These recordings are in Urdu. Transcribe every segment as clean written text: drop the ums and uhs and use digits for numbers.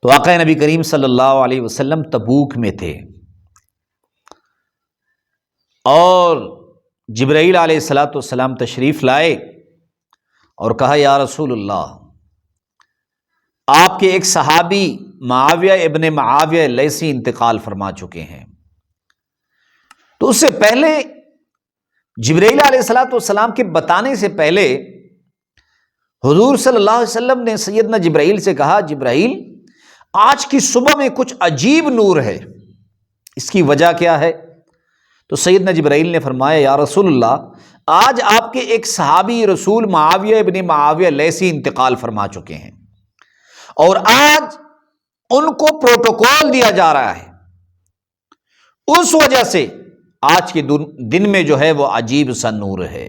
تو آقا نبی کریم صلی اللہ علیہ وسلم تبوک میں تھے اور جبرائیل علیہ الصلوۃ والسلام تشریف لائے اور کہا یا رسول اللہ، آپ کے ایک صحابی معاویہ ابن معاویہ لیثی انتقال فرما چکے ہیں۔ تو اس سے پہلے جبرائیل علیہ الصلوۃ والسلام کے بتانے سے پہلے حضور صلی اللہ علیہ وسلم نے سیدنا جبرائیل سے کہا، جبرائیل آج کی صبح میں کچھ عجیب نور ہے، اس کی وجہ کیا ہے؟ تو سیدنا جبرائیل نے فرمایا یا رسول اللہ، آج آپ کے ایک صحابی رسول معاویہ ابن معاویہ لیثی انتقال فرما چکے ہیں اور آج ان کو پروٹوکول دیا جا رہا ہے، اس وجہ سے آج کے دن میں جو ہے وہ عجیب سا نور ہے۔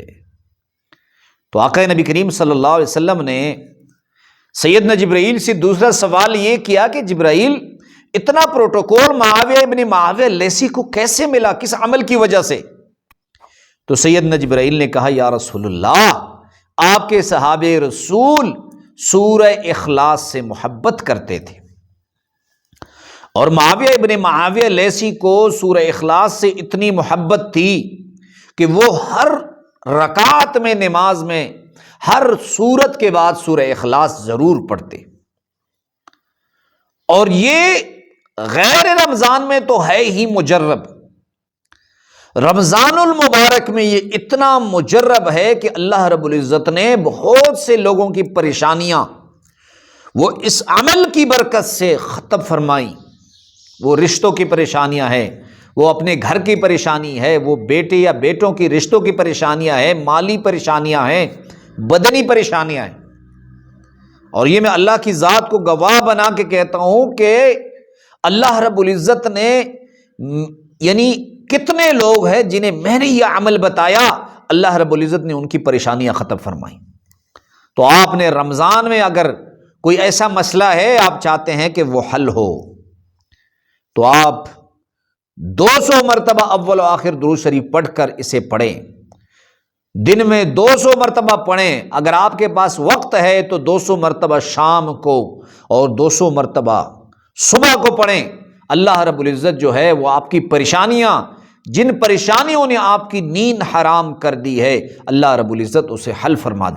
تو آقا نبی کریم صلی اللہ علیہ وسلم نے سیدنا جبرائیل سے دوسرا سوال یہ کیا کہ جبرائیل، اتنا پروٹوکول معاویہ ابن معاویہ لیثی کو کیسے ملا، کس عمل کی وجہ سے؟ تو سیدنا جبرائیل نے کہا یا رسول اللہ، آپ کے صحابہ رسول سورہ اخلاص سے محبت کرتے تھے اور معاویہ ابن معاویہ لیثی کو سورہ اخلاص سے اتنی محبت تھی کہ وہ ہر رکعت میں نماز میں ہر سورت کے بعد سورہ اخلاص ضرور پڑھتے، اور یہ غیر رمضان میں تو ہے ہی مجرب، رمضان المبارک میں یہ اتنا مجرب ہے کہ اللہ رب العزت نے بہت سے لوگوں کی پریشانیاں وہ اس عمل کی برکت سے ختم فرمائی۔ وہ رشتوں کی پریشانیاں ہیں، وہ اپنے گھر کی پریشانی ہے، وہ بیٹے یا بیٹوں کی رشتوں کی پریشانیاں ہیں، مالی پریشانیاں ہیں، بدنی پریشانیاں ہیں۔ اور یہ میں اللہ کی ذات کو گواہ بنا کے کہتا ہوں کہ اللہ رب العزت نے یعنی کتنے لوگ ہیں جنہیں میں نے یہ عمل بتایا، اللہ رب العزت نے ان کی پریشانیاں ختم فرمائیں۔ تو آپ نے رمضان میں اگر کوئی ایسا مسئلہ ہے آپ چاہتے ہیں کہ وہ حل ہو، تو آپ 200 مرتبہ اول و آخر درود شریف پڑھ کر اسے پڑھیں، دن میں 200 مرتبہ پڑھیں، اگر آپ کے پاس وقت ہے تو 200 مرتبہ شام کو اور 200 مرتبہ صبح کو پڑھیں۔ اللہ رب العزت جو ہے وہ آپ کی پریشانیاں، جن پریشانیوں نے آپ کی نیند حرام کر دی ہے، اللہ رب العزت اسے حل فرما دے۔